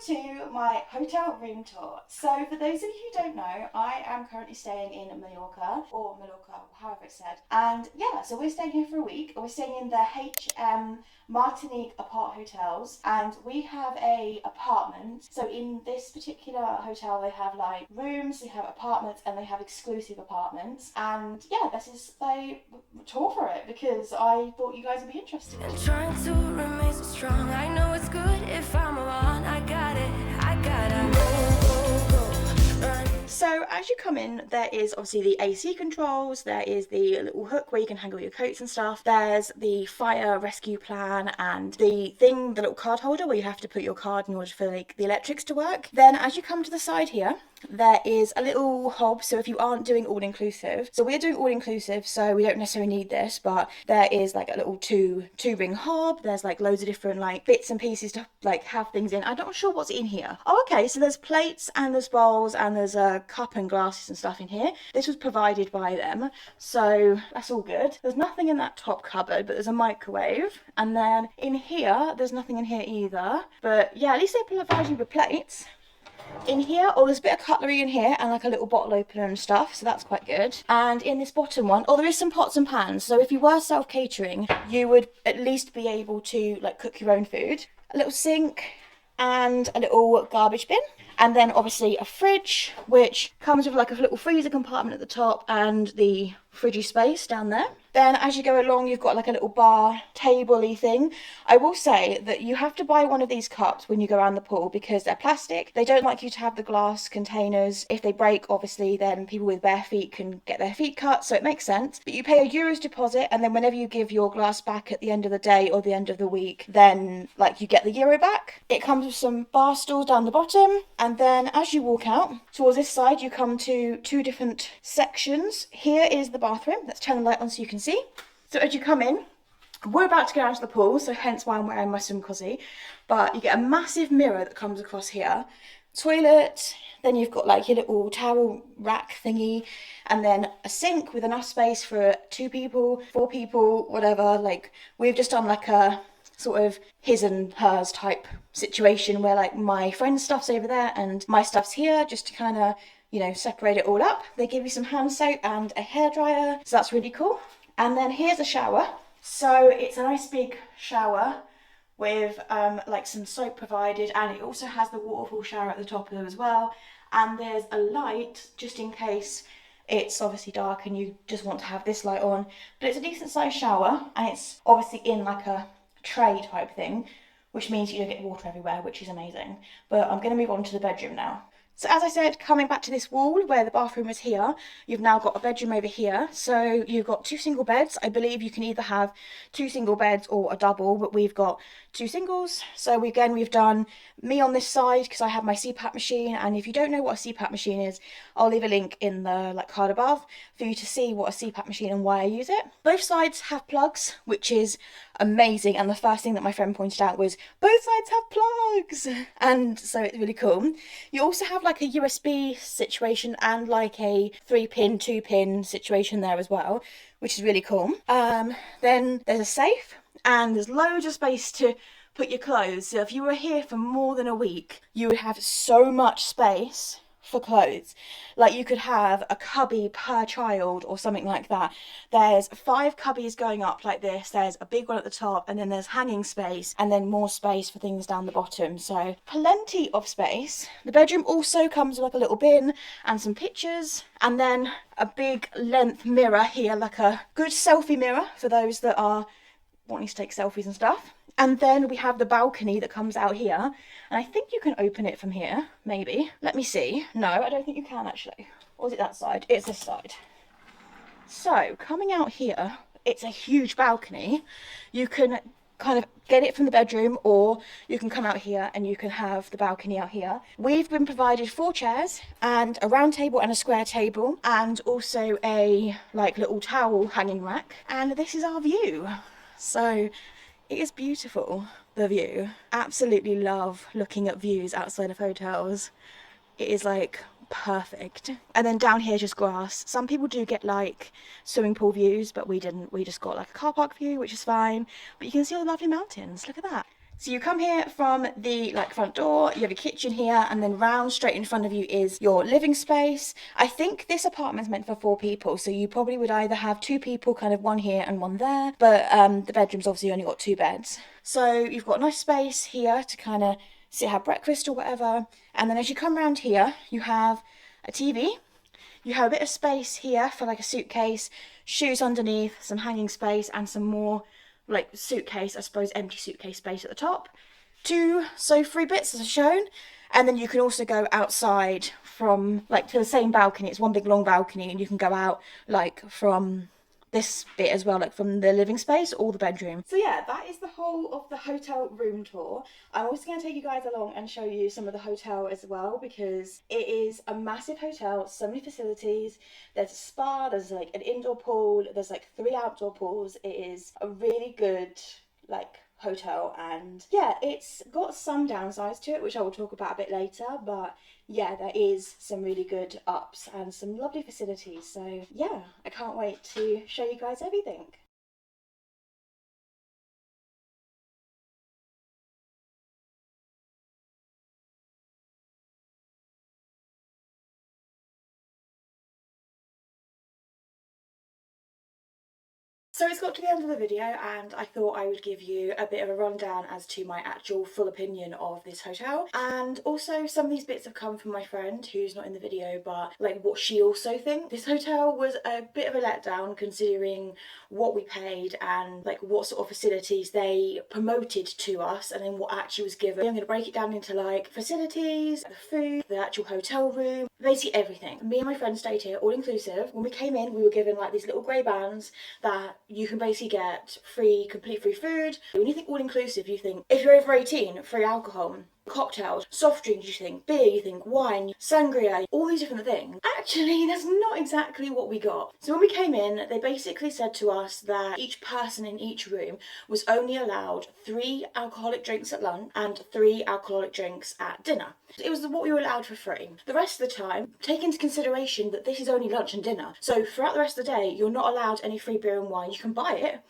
to my hotel room tour. So for those of you who don't know, I am currently staying in Majorca, or Majorca, however it's said. And yeah, so we're staying here for a week. We're staying in the HM Martinique Aparthotels, and we have a apartment. So in this particular hotel, they have like rooms, they have apartments, and they have exclusive apartments. And yeah, this is the tour for it because I thought you guys would be interested. I'm trying to remain so strong. I know it's good if I'm wrong. I got it. I gotta go, run. So as you come in, there is obviously the AC controls, there is the little hook where you can hang all your coats and stuff, there's the fire rescue plan and the little card holder where you have to put your card in order for like the electrics to work. Then as you come to the side here, there is a little hob, so if you aren't doing all-inclusive, so we're doing all-inclusive, so we don't necessarily need this, but there is like a little two ring hob. There's like loads of different like bits and pieces to like have things in. I'm not sure what's in here. Oh, okay, so there's plates and there's bowls and there's a cup and glasses and stuff in here. This was provided by them, so that's all good. There's nothing in that top cupboard, but there's a microwave, and then in here there's nothing in here either, but yeah, at least they provide you with plates. In here, there's a bit of cutlery in here and like a little bottle opener and stuff, so that's quite good. And in this bottom one, there is some pots and pans, so if you were self-catering, you would at least be able to like cook your own food. A little sink and a little garbage bin. And then obviously a fridge, which comes with like a little freezer compartment at the top and the fridgy space down there. Then as you go along, you've got like a little bar table-y thing. I will say that you have to buy one of these cups when you go around the pool because they're plastic. They don't like you to have the glass containers. If they break, obviously, then people with bare feet can get their feet cut, so it makes sense. But you pay a Euros deposit, and then whenever you give your glass back at the end of the day or the end of the week, then like you get the euro back. It comes with some bar stools down the bottom, and then as you walk out towards this side, you come to two different sections. Here is the bathroom. Let's turn the light on so you can see. So as you come in, we're about to go down to the pool, so hence why I'm wearing my swim cozy, but you get a massive mirror that comes across here, toilet, then you've got like your little towel rack thingy, and then a sink with enough space for 2 people, 4 people, whatever. Like we've just done like a sort of his and hers type situation where like my friend's stuff's over there and my stuff's here, just to kind of, you know, separate it all up. They give you some hand soap and a hairdryer, so that's really cool. And then here's a shower. So it's a nice big shower with like some soap provided, and it also has the waterfall shower at the top there as well. And there's a light just in case it's obviously dark and you just want to have this light on. But it's a decent sized shower, and it's obviously in like a tray type thing, which means you don't get water everywhere, which is amazing. But I'm going to move on to the bedroom now. So as I said, coming back to this wall where the bathroom is here, you've now got a bedroom over here. So you've got 2 single beds. I believe you can either have 2 single beds or a double, but we've got 2 singles. So we've done me on this side because I have my CPAP machine. And if you don't know what a CPAP machine is, I'll leave a link in the card above for you to see what a CPAP machine and why I use it. Both sides have plugs, which is amazing. And the first thing that my friend pointed out was both sides have plugs, and so it's really cool. You also have like a USB situation and like a 3-pin, 2-pin situation there as well, which is really cool. Then there's a safe, and there's loads of space to put your clothes. So if you were here for more than a week, you would have so much space for clothes. Like you could have a cubby per child or something like that. There's 5 cubbies going up like this. There's a big one at the top, and then there's hanging space, and then more space for things down the bottom. So plenty of space. The bedroom also comes with like a little bin and some pictures, and then a big length mirror here, like a good selfie mirror for those that are wanting to take selfies and stuff. And then we have the balcony that comes out here, and I think you can open it from here, maybe. Let me see. No, I don't think you can actually. Or is it that side? It's this side. So coming out here, it's a huge balcony. You can kind of get it from the bedroom, or you can come out here and you can have the balcony out here. We've been provided 4 chairs and a round table and a square table, and also a like little towel hanging rack. And this is our view. So it is beautiful, the view. Absolutely love looking at views outside of hotels. It is like perfect. And then down here just grass. Some people do get like swimming pool views, but we didn't. We just got like a car park view, which is fine. But you can see all the lovely mountains. Look at that. So you come here from the front door, you have your kitchen here, and then round straight in front of you is your living space. I think this apartment's meant for 4 people, so you probably would either have 2 people, kind of one here and one there, but the bedroom's obviously only got 2 beds. So you've got a nice space here to kind of sit, have breakfast or whatever, and then as you come around here, you have a TV. You have a bit of space here for like a suitcase, shoes underneath, some hanging space, and some more like suitcase, I suppose, empty suitcase space at the top. 2 sofa bits as shown, and then you can also go outside from to the same balcony. It's one big long balcony, and you can go out from this bit as well, from the living space or the bedroom. So yeah, that is the whole of the hotel room tour. I'm also going to take you guys along and show you some of the hotel as well, because it is a massive hotel, so many facilities. There's a spa, there's an indoor pool, there's 3 outdoor pools. It is a really good hotel, and yeah, it's got some downsides to it, which I will talk about a bit later, but yeah, there is some really good ups and some lovely facilities. So yeah, I can't wait to show you guys everything. So it's got to the end of the video, and I thought I would give you a bit of a rundown as to my actual full opinion of this hotel. And also some of these bits have come from my friend who's not in the video, but what she also thinks. This hotel was a bit of a letdown considering what we paid and what sort of facilities they promoted to us, and then what actually was given. I'm going to break it down into facilities, the food, the actual hotel room, basically everything. Me and my friend stayed here all inclusive. When we came in, we were given these little grey bands that you can basically get complete free food. When you think all inclusive, you think if you're over 18, free alcohol, cocktails, soft drinks, you think beer, you think wine, sangria, all these different things. Actually, that's not exactly what we got. So when we came in, they basically said to us that each person in each room was only allowed 3 alcoholic drinks at lunch and 3 alcoholic drinks at dinner. It was what we were allowed for free. The rest of the time, take into consideration that this is only lunch and dinner. So throughout the rest of the day, you're not allowed any free beer and wine. You can buy it,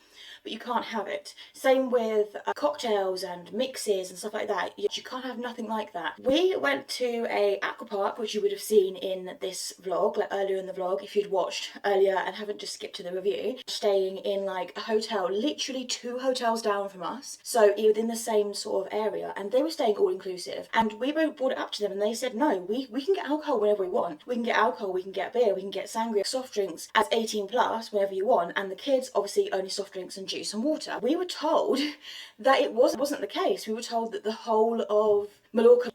but you can't have it. Same with cocktails and mixes and stuff like that. You can't have nothing like that. We went to a aqua park, which you would have seen in this vlog, earlier in the vlog, if you'd watched earlier and haven't just skipped to the review. Staying in a hotel, literally 2 hotels down from us, so within the same sort of area, and they were staying all inclusive. And we brought it up to them, and they said, no, we can get alcohol whenever we want. We can get alcohol, we can get beer, we can get sangria, soft drinks as 18 plus, whenever you want, and the kids obviously only soft drinks and juice and water. We were told that it wasn't the case. We were told that the whole of Majorca,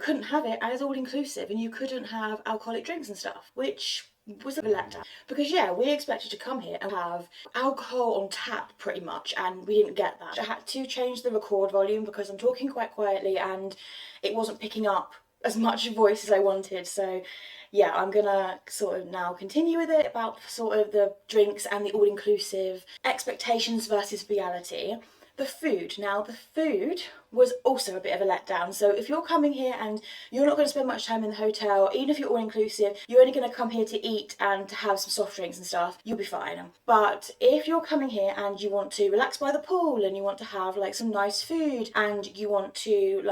couldn't have it as all inclusive, and you couldn't have alcoholic drinks and stuff, which was a letdown. Because yeah, we expected to come here and have alcohol on tap pretty much, and we didn't get that. I had to change the record volume because I'm talking quite quietly and it wasn't picking up as much voice as I wanted. So yeah, I'm gonna sort of now continue with it about sort of the drinks and the all-inclusive expectations versus reality. The food. Now, the food was also a bit of a letdown. So if you're coming here and you're not going to spend much time in the hotel, even if you're all inclusive, you're only going to come here to eat and to have some soft drinks and stuff, you'll be fine. But if you're coming here and you want to relax by the pool and you want to have some nice food and you want to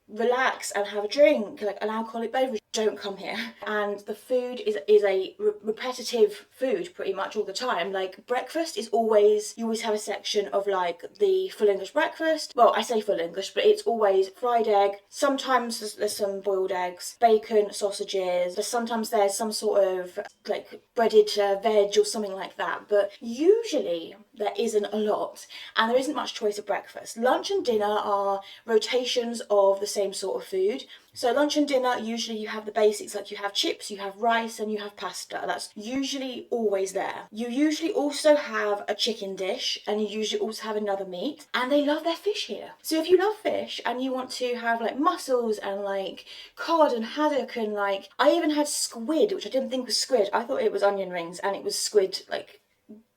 relax and have a drink, an alcoholic beverage, don't come here. And the food is a repetitive food pretty much all the time. Breakfast is always, you always have a section of the full English breakfast. Well, I say full English, but it's always fried egg. Sometimes there's some boiled eggs, bacon, sausages. Sometimes there's some sort of breaded veg or something like that. But usually there isn't a lot, and there isn't much choice of breakfast. Lunch and dinner are rotations of the same sort of food. So lunch and dinner, usually you have the basics, you have chips, you have rice, and you have pasta. That's usually always there. You usually also have a chicken dish, and you usually also have another meat, and they love their fish here. So if you love fish and you want to have mussels and cod and haddock and I even had squid, which I didn't think was squid. I thought it was onion rings, and it was squid,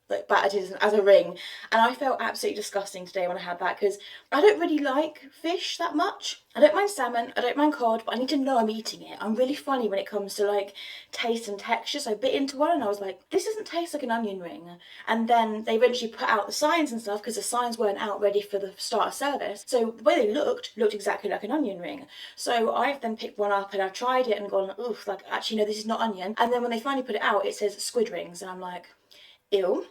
like battered as a ring, and I felt absolutely disgusting today when I had that, because I don't really like fish that much. I don't mind salmon, I don't mind cod, but I need to know I'm eating it. I'm really funny when it comes to like taste and texture, so I bit into one and I was like, this doesn't taste like an onion ring. And then they eventually put out the signs and stuff, because the signs weren't out ready for the start of service, so the way they looked exactly like an onion ring. So I've then picked one up and I've tried it and gone, oof, like actually no, this is not onion. And then when they finally put it out, it says squid rings, and I'm like, ew.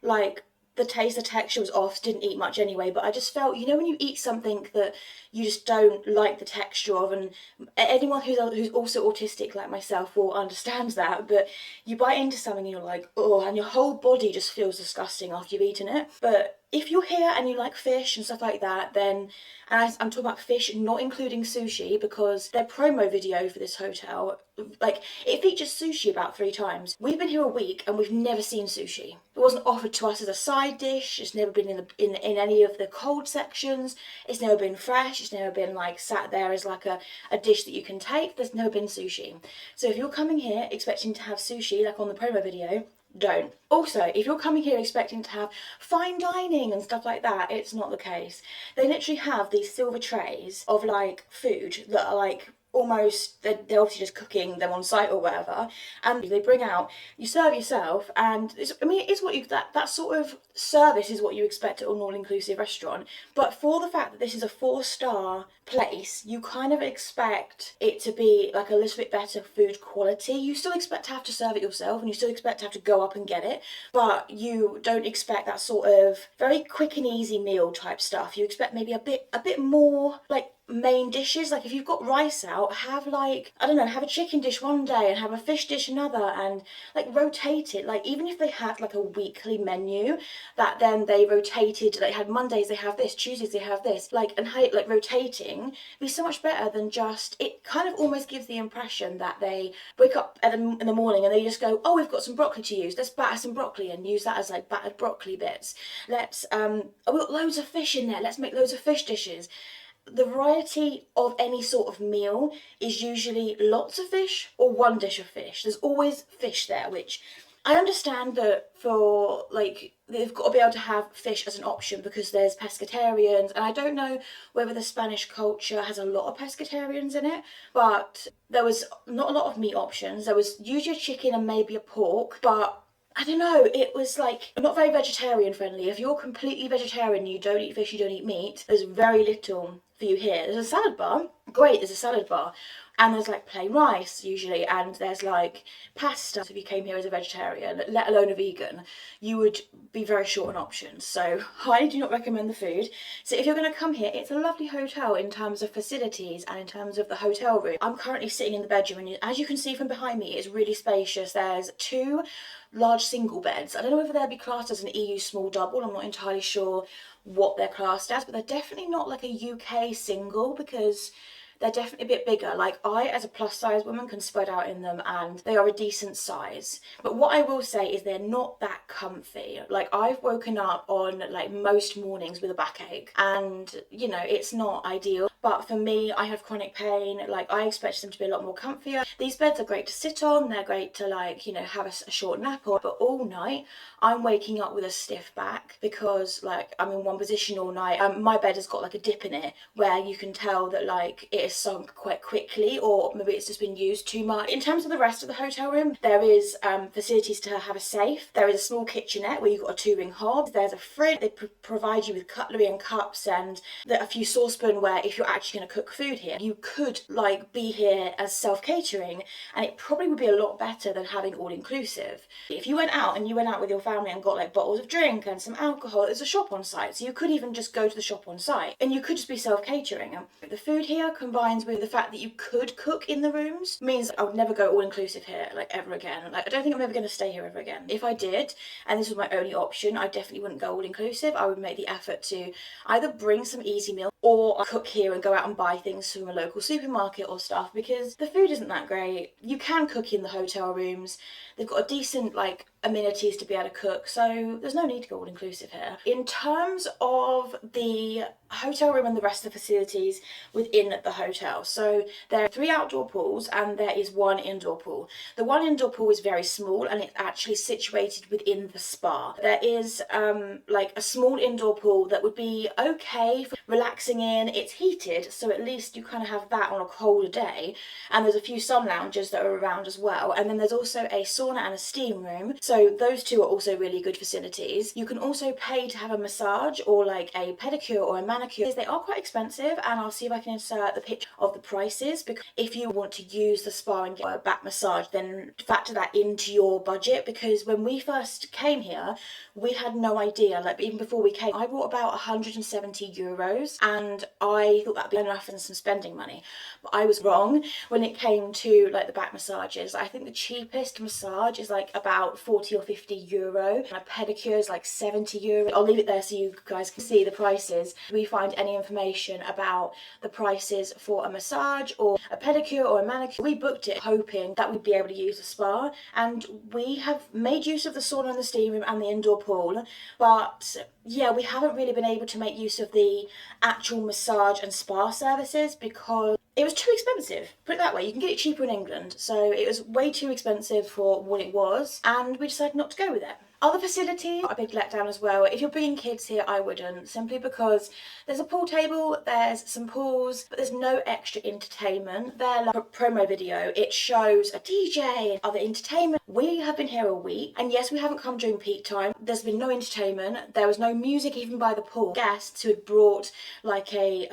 Like, the taste, the texture was off, didn't eat much anyway, but I just felt, you know, when you eat something that you just don't like the texture of, and anyone who's also autistic like myself will understand that, but you bite into something and you're like, oh, and your whole body just feels disgusting after you've eaten it. But if you're here and you like fish and stuff like that, then, and I'm talking about fish, not including sushi, because their promo video for this hotel, like, it features sushi about 3 times. We've been here a week and we've never seen sushi. It wasn't offered to us as a side dish. It's never been in any of the cold sections. It's never been fresh. It's never been like sat there as like a dish that you can take. There's never been sushi. So if you're coming here expecting to have sushi, like on the promo video, don't. Also, if you're coming here expecting to have fine dining and stuff like that, it's not the case. They literally have these silver trays of like food that are like almost, they're obviously just cooking them on site or whatever, and they bring out, you serve yourself, and it's, I mean, it's what you, that sort of service is what you expect at an all-inclusive restaurant. But for the fact that this is a 4-star place, you kind of expect it to be like a little bit better food quality. You still expect to have to serve it yourself, and you still expect to have to go up and get it, but you don't expect that sort of very quick and easy meal type stuff. You expect maybe a bit more like main dishes. Like if you've got rice out, have like, I don't know, have a chicken dish one day and have a fish dish another, and like rotate it. Like even if they had like a weekly menu that then they rotated, like had Mondays they have this, Tuesdays they have this, like, and how like rotating be so much better than just, it kind of almost gives the impression that they wake up in the morning and they just go, oh, we've got some broccoli to use, let's batter some broccoli and use that as like battered broccoli bits. Let's oh, we've got loads of fish in there, let's make loads of fish dishes. The variety of any sort of meal is usually lots of fish or one dish of fish. There's always fish there, which I understand that for, like, they've got to be able to have fish as an option because there's pescatarians, and I don't know whether the Spanish culture has a lot of pescatarians in it, but there was not a lot of meat options. There was usually a chicken and maybe a pork, but I don't know, it was like not very vegetarian friendly. If you're completely vegetarian, you don't eat fish, you don't eat meat, there's very little for you here. There's a salad bar, great, there's a salad bar, and there's like plain rice usually, and there's like pasta. If you came here as a vegetarian, let alone a vegan, you would be very short on options. So I do not recommend the food. So if you're going to come here, it's a lovely hotel in terms of facilities and in terms of the hotel room. I'm currently sitting in the bedroom, and as you can see from behind me, it's really spacious. There's 2 large single beds. I don't know whether they'd be classed as an EU small double. I'm not entirely sure what they're classed as, but they're definitely not like a UK single, because they're definitely a bit bigger. Like I, as a plus size woman, can spread out in them and they are a decent size. But what I will say is they're not that comfy. Like I've woken up on like most mornings with a backache, and you know, it's not ideal. But for me, I have chronic pain. Like I expect them to be a lot more comfier. These beds are great to sit on. They're great to like, you know, have a short nap on. But all night, I'm waking up with a stiff back because like I'm in one position all night. My bed has got like a dip in it where you can tell that like it is sunk quite quickly, or maybe it's just been used too much. In terms of the rest of the hotel room, there is facilities to have a safe. There is a small kitchenette where you've got a 2-ring hob. There's a fridge. They provide you with cutlery and cups, and a few saucepans where if you're actually going to cook food here, you could like be here as self-catering, and it probably would be a lot better than having all-inclusive. If you went out with your family and got like bottles of drink and some alcohol, there's a shop on site, so you could even just go to the shop on site and you could just be self-catering. The food here combines with the fact that you could cook in the rooms means I would never go all-inclusive here like ever again. Like I don't think I'm ever going to stay here ever again. If I did and this was my only option, I definitely wouldn't go all-inclusive. I would make the effort to either bring some easy meal or cook here and go out and buy things from a local supermarket or stuff, because the food isn't that great. You can cook in the hotel rooms. They've got a decent like amenities to be able to cook, so there's no need to go all inclusive here. In terms of the hotel room and the rest of the facilities within the hotel, so there are 3 outdoor pools and there is 1 indoor pool. The 1 indoor pool is very small and it's actually situated within the spa. There is like a small indoor pool that would be okay for relaxing in. It's heated, so at least you kind of have that on a colder day, and there's a few sun lounges that are around as well, and then there's also a sauna and a steam room, so those 2 are also really good facilities. You can also pay to have a massage or like a pedicure or a manicure. They are quite expensive, and I'll see if I can insert the picture of the prices, because if you want to use the spa and get a back massage, then factor that into your budget, because when we first came here we had no idea, like even before we came I brought about €170 and I thought that'd be enough and some spending money, but I was wrong when it came to like the back massages. I think the cheapest massage is like about €40 or €50 and a pedicure is like €70. I'll leave it there so you guys can see the prices. If we find any information about the prices for a massage or a pedicure or a manicure, we booked it hoping that we'd be able to use the spa, and we have made use of the sauna and the steam room and the indoor pool, but yeah, we haven't really been able to make use of the actual massage and spa services because it was too expensive. Put it that way, you can get it cheaper in England, so it was way too expensive for what it was, and we decided not to go with it. Other facilities are a big letdown as well. If you're bringing kids here, I wouldn't, simply because there's a pool table, there's some pools, but there's no extra entertainment. Their promo video, it shows a DJ and other entertainment. We have been here a week, and yes, we haven't come during peak time. There's been no entertainment. There was no music even by the pool. Guests who had brought like a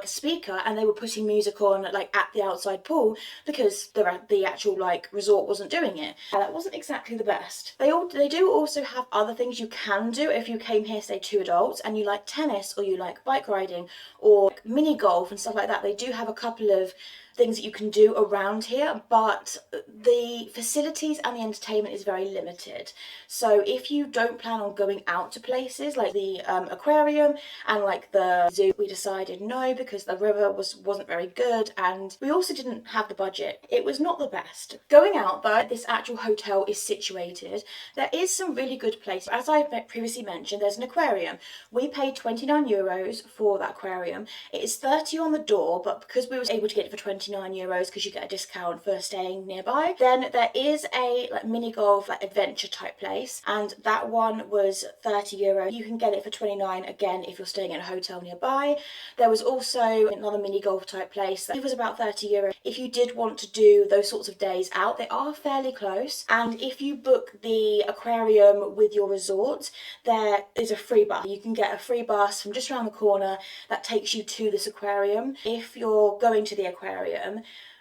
speaker, and they were putting music on like at the outside pool because the actual like resort wasn't doing it. That wasn't exactly the best. They do also have other things you can do if you came here, say 2 adults, and you like tennis or you like bike riding or mini golf and stuff like that. They do have a couple of things that you can do around here, but the facilities and the entertainment is very limited. So if you don't plan on going out to places like the aquarium and like the zoo, we decided no, because the river wasn't very good, and we also didn't have the budget. It was not the best. Going out though, this actual hotel is situated. There is some really good places. As I previously mentioned, there's an aquarium. We paid €29 for that aquarium. It is 30 on the door, but because we was able to get it for €29 because you get a discount for staying nearby. Then there is a like mini golf like adventure type place, and that one was €30. You can get it for 29 again if you're staying in a hotel nearby. There was also another mini golf type place that was about €30. If you did want to do those sorts of days out, they are fairly close, and if you book the aquarium with your resort, there is a free bus. You can get a free bus from just around the corner that takes you to this aquarium. If you're going to the aquarium,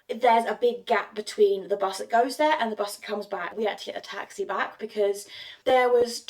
there's a big gap between the bus that goes there and the bus that comes back. We had to get a taxi back because there was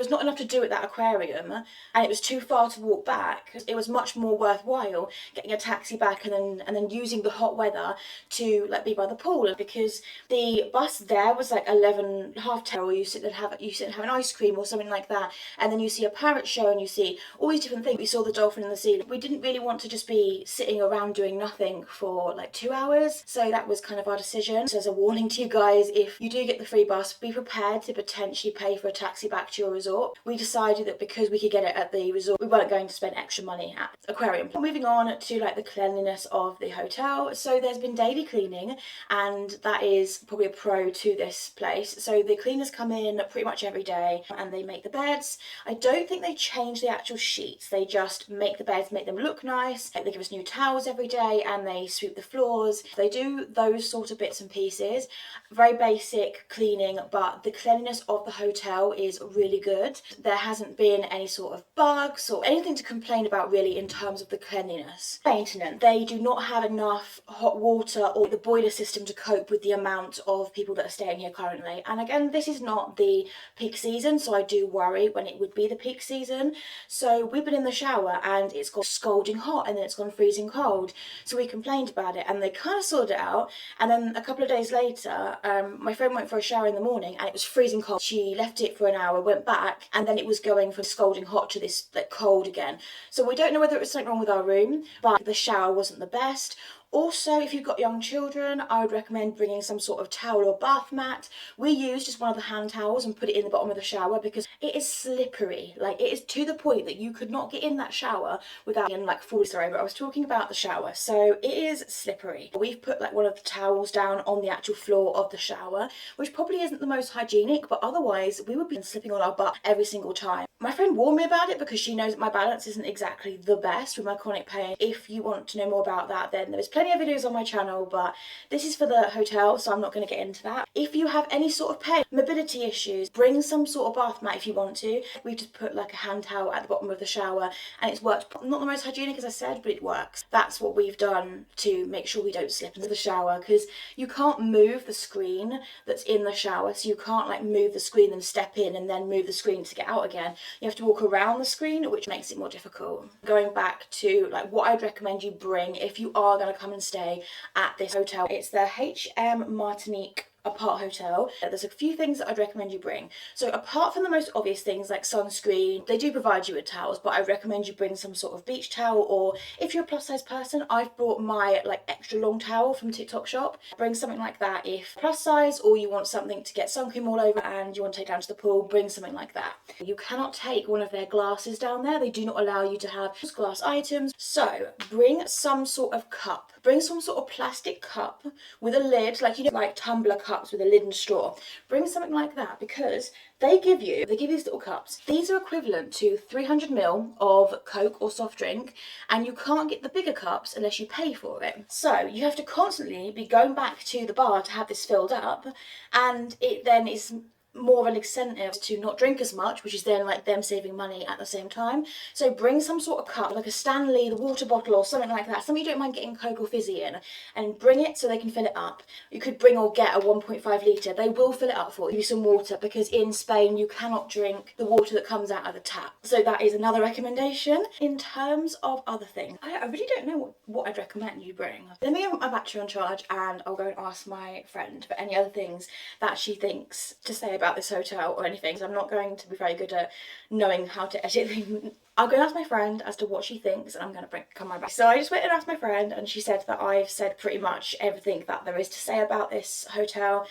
not enough to do at that aquarium, and it was too far to walk back. It was much more worthwhile getting a taxi back and then using the hot weather to like be by the pool, because the bus there was like 11, half 10, or you sit and have an ice cream or something like that, and then you see a parrot show and you see all these different things. We saw the dolphin in the sea. We didn't really want to just be sitting around doing nothing for like 2 hours, so that was kind of our decision. So as a warning to you guys, if you do get the free bus, be prepared to potentially pay for a taxi back to your resort. We decided that because we could get it at the resort, we weren't going to spend extra money at the aquarium. Moving on to like the cleanliness of the hotel. So there's been daily cleaning, and that is probably a pro to this place. So the cleaners come in pretty much every day and they make the beds. I don't think they change the actual sheets. They just make the beds, make them look nice. They give us new towels every day and they sweep the floors. They do those sort of bits and pieces. Very basic cleaning, but the cleanliness of the hotel is really good. There hasn't been any sort of bugs or anything to complain about really in terms of the cleanliness. Maintenance. They do not have enough hot water or the boiler system to cope with the amount of people that are staying here currently. And again, this is not the peak season, so I do worry when it would be the peak season. So we've been in the shower and it's got scalding hot and then it's gone freezing cold. So we complained about it and they kind of sorted it out. And then a couple of days later, my friend went for a shower in the morning and it was freezing cold. She left it for an hour, went back, and then it was going from scalding hot to this like cold again. So we don't know whether it was something wrong with our room, but the shower wasn't the best, Also, if you've got young children, I would recommend bringing some sort of towel or bath mat. We use just one of the hand towels and put it in the bottom of the shower because it is slippery. Like, it is to the point that you could not get in that shower without being like falling. Sorry, but I was talking about the shower. So it is slippery. We've put like one of the towels down on the actual floor of the shower, which probably isn't the most hygienic, but otherwise we would be slipping on our butt every single time. My friend warned me about it because she knows that my balance isn't exactly the best with my chronic pain. If you want to know more about that, then there's plenty of videos on my channel, but this is for the hotel, so I'm not going to get into that. If you have any sort of pain, mobility issues, bring some sort of bath mat if you want to. We just put like a hand towel at the bottom of the shower and it's worked. Not the most hygienic, as I said, but it works. That's what we've done to make sure we don't slip into the shower, because you can't move the screen that's in the shower, so you can't like move the screen and step in and then move the screen to get out again. You have to walk around the screen, which makes it more difficult. Going back to like what I'd recommend you bring if you are going to come and stay at this hotel, it's the HM Martinique Aparthotel. There's a few things that I'd recommend you bring. So apart from the most obvious things like sunscreen, they do provide you with towels, but I recommend you bring some sort of beach towel, or if you're a plus size person, I've brought my like extra long towel from TikTok shop. Bring something like that if plus size, or you want something to get sun cream all over and you want to take down to the pool, bring something like that. You cannot take one of their glasses down there. They do not allow you to have glass items. So bring some sort of cup. Bring some sort of plastic cup with a lid, like, you know, like tumbler cups with a lid and straw. Bring something like that, because they give you these little cups. These are equivalent to 300ml of Coke or soft drink, and you can't get the bigger cups unless you pay for it. So you have to constantly be going back to the bar to have this filled up, and it then is more of an incentive to not drink as much, which is then like them saving money at the same time. So bring some sort of cup, like a Stanley, the water bottle or something like that, something you don't mind getting Coke or fizzy in, and bring it so they can fill it up. You could bring or get a 1.5 litre. They will fill it up for you, some water, because in Spain you cannot drink the water that comes out of the tap. So that is another recommendation. In terms of other things, I really don't know what I'd recommend you bring. Let me get my battery on charge and I'll go and ask my friend for any other things that she thinks to say about this hotel or anything. So I'm not going to be very good at knowing how to edit things. I'll go and ask my friend as to what she thinks, and I'm going to come back. So I just went and asked my friend, and she said that I've said pretty much everything that there is to say about this hotel.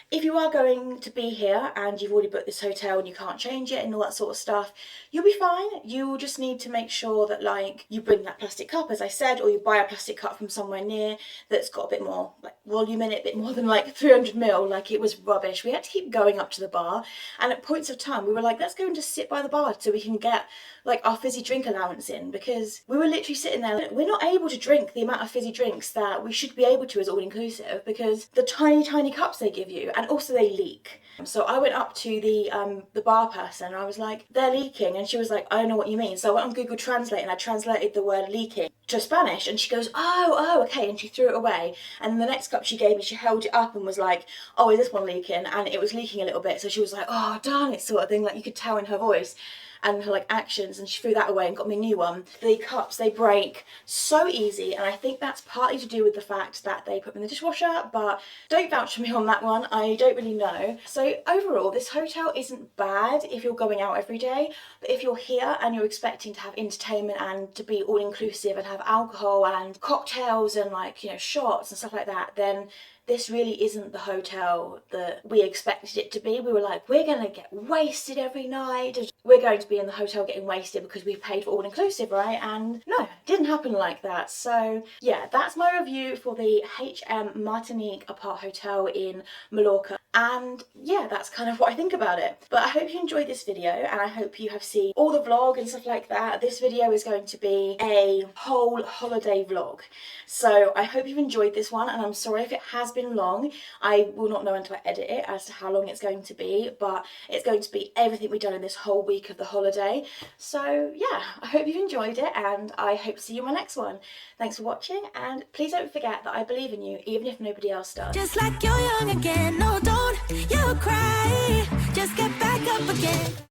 If you are going to be here and you've already booked this hotel and you can't change it and all that sort of stuff, you'll be fine. You'll just need to make sure that like you bring that plastic cup, as I said, or you buy a plastic cup from somewhere near that's got a bit more like volume in it, a bit more than like 300ml. Like, it was rubbish. We had to keep going up to the bar, and at points of time we were like, let's go and just sit by the bar so we can get like our fizzy drink allowance in, because we were literally sitting there. We're not able to drink the amount of fizzy drinks that we should be able to as all inclusive, because the tiny cups they give you, and also they leak. So I went up to the bar person and I was like, they're leaking, and she was like, I don't know what you mean. So I went on Google Translate and I translated the word leaking to Spanish, and she goes, oh okay, and she threw it away. And then the next cup she gave me, she held it up and was like, oh, is this one leaking? And it was leaking a little bit, so she was like, oh darn it, sort of thing. Like, you could tell in her voice and her like actions, and she threw that away and got me a new one. The cups, they break so easy, and I think that's partly to do with the fact that they put them in the dishwasher, but don't vouch for me on that one. I don't really know. So overall, this hotel isn't bad if you're going out every day, but if you're here and you're expecting to have entertainment and to be all inclusive and have alcohol and cocktails and like, you know, shots and stuff like that, then this really isn't the hotel that we expected it to be. We were like, we're going to get wasted every night. We're going to be in the hotel getting wasted because we paid for all inclusive, right? And no, it didn't happen like that. So yeah, that's my review for the HM Martinique Aparthotel in Majorca. And yeah, that's kind of what I think about it. But I hope you enjoyed this video, and I hope you have seen all the vlog and stuff like that. This video is going to be a whole holiday vlog. So I hope you've enjoyed this one, and I'm sorry if it has been long. I will not know until I edit it as to how long it's going to be, but it's going to be everything we've done in this whole week of the holiday. So yeah, I hope you've enjoyed it, and I hope to see you in my next one. Thanks for watching, and please don't forget that I believe in you, even if nobody else does. Just like you're young again, no, don't you cry. Just get back up again.